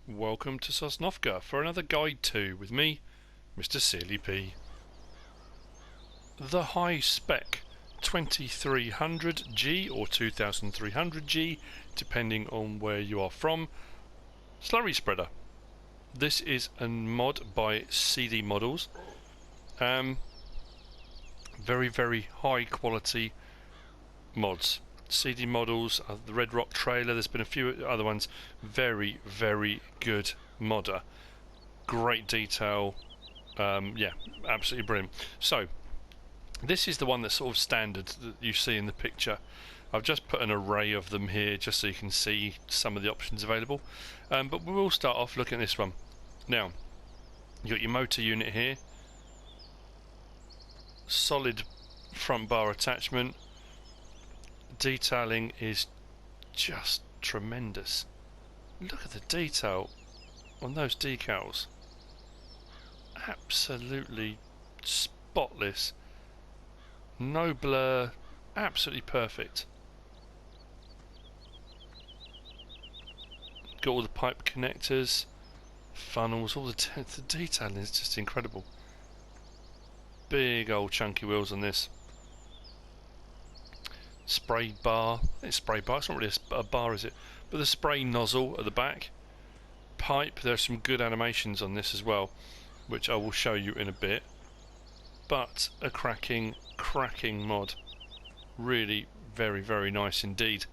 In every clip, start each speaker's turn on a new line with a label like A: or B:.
A: Welcome to Sosnovka for another Guide 2 with me, MrSealyp. The HiSpec 2300G or 2300G, depending on where you are from, Slurry Spreader. This is a mod by CDModelz. Very high quality mods. CDModelz, the Red Rock trailer, there's been a few other ones. Very good modder. Great detail. Yeah, absolutely brilliant. So, this is the one that's sort of standard that you see in the picture. I've just put an array of them here just so you can see some of the options available. But we will start off looking at this one. Now, you've got your motor unit here. Solid front bar attachment. Detailing is just tremendous. Look at the detail on those decals. Absolutely spotless. No blur. Absolutely perfect. Got all the pipe connectors, funnels, all the detailing is just incredible. Big old chunky wheels on this. Spray bar. It's spray bar. It's not really a bar, is it? But the spray nozzle at the back. Pipe. There's some good animations on this as well, which I will show you in a bit. But a cracking mod. Really very nice indeed.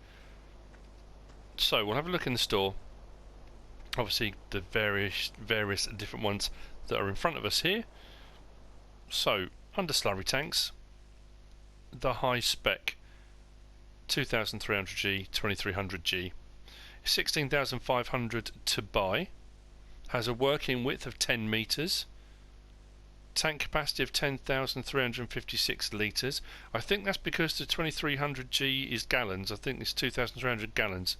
A: So we'll have a look in the store. Obviously the various different ones that are in front of us here. So under Slurry Tanks, the HiSpec 2300G, 2300G, 16,500 to buy, has a working width of 10 meters, tank capacity of 10,356 litres. I think that's because the 2300G is gallons. I think it's 2,300 gallons.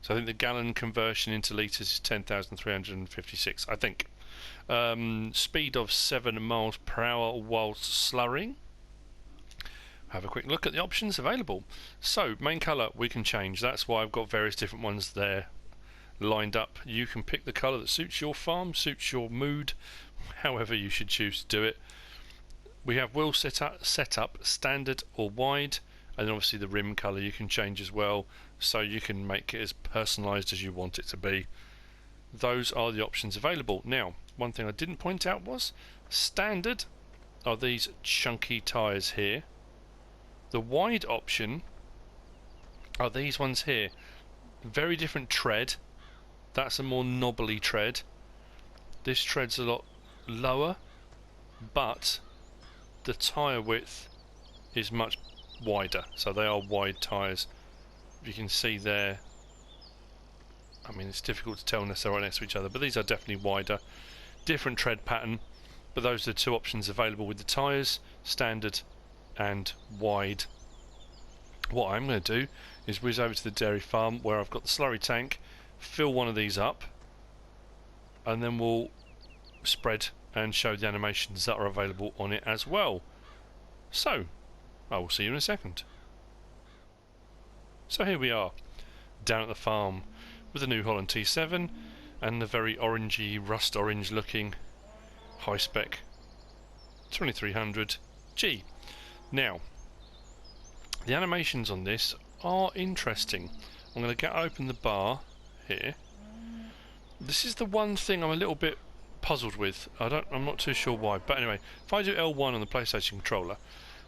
A: So I think the gallon conversion into litres is 10,356, I think. Speed of 7 miles per hour whilst slurrying. Have a quick look at the options available. So, main colour we can change. That's why I've got various different ones there lined up. You can pick the colour that suits your farm, suits your mood, however you should choose to do it. We have wheel setup standard or wide, and then obviously the rim colour you can change as well, so you can make it as personalised as you want it to be. Those are the options available. Now, one thing I didn't point out was standard are these chunky tyres here. The wide option are these ones here. Very different tread. That's a more knobbly tread. This tread's a lot lower, but the tyre width is much wider. So they are wide tyres. You can see there. I mean, it's difficult to tell unless they're right next to each other, but these are definitely wider. Different tread pattern, but those are the two options available with the tyres, standard and wide. What I'm going to do is whiz over to the dairy farm where I've got the slurry tank, fill one of these up, and then we'll spread and show the animations that are available on it as well. So, I will see you in a second. So here we are, down at the farm with the New Holland T7 and the very orangey, rust orange looking HiSpec 2300G. Now, the animations on this are interesting. I'm going to open the bar here. This is the one thing I'm a little bit puzzled with. I'm not too sure why, but anyway, if I do L1 on the PlayStation controller,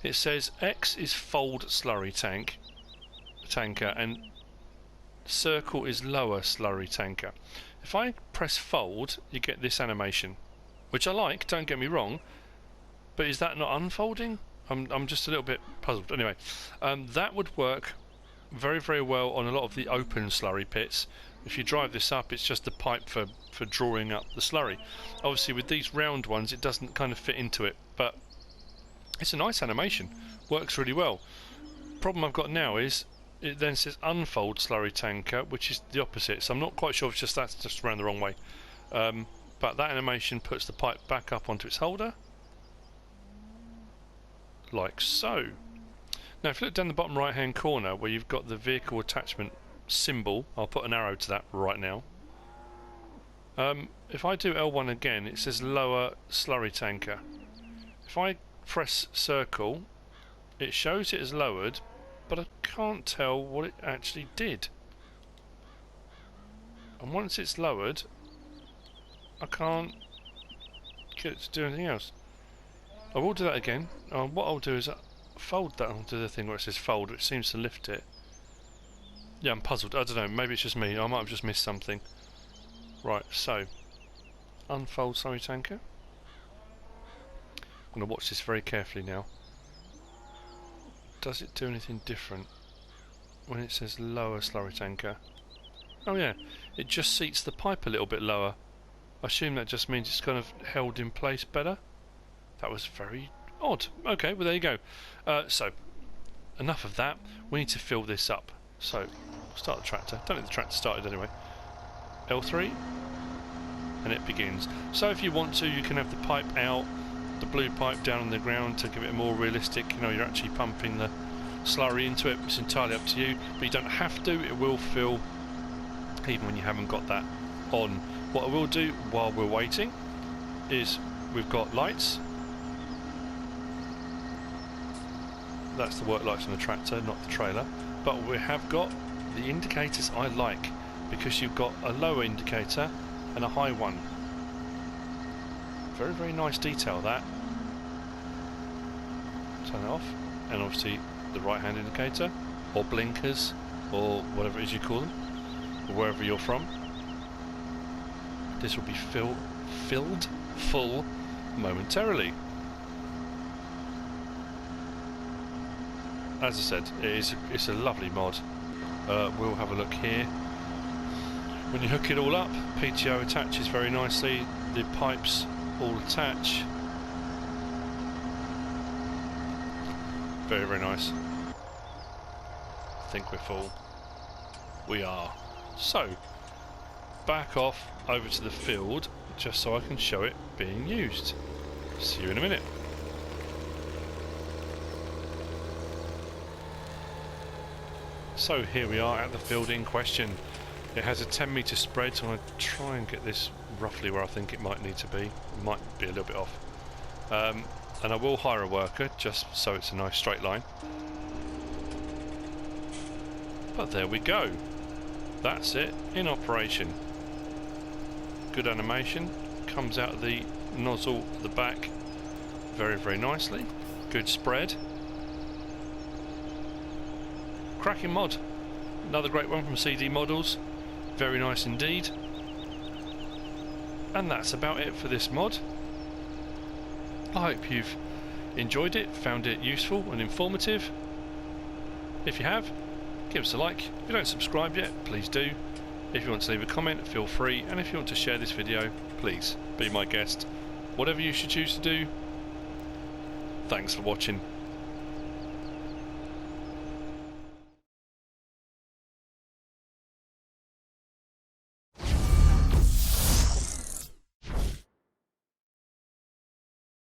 A: it says X is fold slurry tanker and circle is lower slurry tanker. If I press fold, you get this animation, which I like, don't get me wrong, but is that not unfolding? I'm just a little bit puzzled. Anyway, that would work very well on a lot of the open slurry pits. If you drive this up, it's just the pipe for drawing up the slurry. Obviously with these round ones it doesn't kind of fit into it, but it's a nice animation, works really well. Problem I've got now is it then says unfold slurry tanker, which is the opposite, so I'm not quite sure if that's just around the wrong way. But that animation puts the pipe back up onto its holder, like so. Now if you look down the bottom right hand corner where you've got the vehicle attachment symbol, I'll put an arrow to that right now. If I do L1 again, it says lower slurry tanker. If I press circle, it shows it as lowered, but I can't tell what it actually did. And once it's lowered, I can't get it to do anything else. I will do that again. What I'll do is fold that onto the thing where it says fold, which seems to lift it. Yeah, I'm puzzled. I don't know, maybe it's just me. I might have just missed something. Right, so unfold slurry tanker. I'm going to watch this very carefully now. Does it do anything different when it says lower slurry tanker? Oh yeah, it just seats the pipe a little bit lower. I assume that just means it's kind of held in place better. That was very odd. Okay, well there you go. So, enough of that. We need to fill this up. So, start the tractor. Don't think the tractor started anyway. L3, and it begins. So if you want to, you can have the pipe out, the blue pipe down on the ground to give it more realistic. You know, you're actually pumping the slurry into it. It's entirely up to you, but you don't have to. It will fill even when you haven't got that on. What I will do while we're waiting is we've got lights. That's the work lights on the tractor, not the trailer. But we have got the indicators I like, because you've got a lower indicator and a high one. Very, very nice detail that. Turn it off. And obviously the right hand indicator, or blinkers, or whatever it is you call them, or wherever you're from. This will be filled full momentarily. As I said, it's a lovely mod. We'll have a look here. When you hook it all up, PTO attaches very nicely. The pipes all attach. Very, very nice. I think we're full. We are. So, back off over to the field, just so I can show it being used. See you in a minute. So here we are at the field in question. It has a 10-metre spread, so I'm going to try and get this roughly where I think it might need to be. It might be a little bit off. And I will hire a worker, just so it's a nice straight line. But there we go. That's it, in operation. Good animation. Comes out of the nozzle at the back very, very nicely. Good spread. Cracking mod. Another great one from CDModelz. Very nice indeed. And that's about it for this mod. I hope you've enjoyed it, found it useful and informative. If you have, give us a like. If you don't subscribe yet, please do. If you want to leave a comment, feel free. And if you want to share this video, please be my guest. Whatever you should choose to do. Thanks for watching.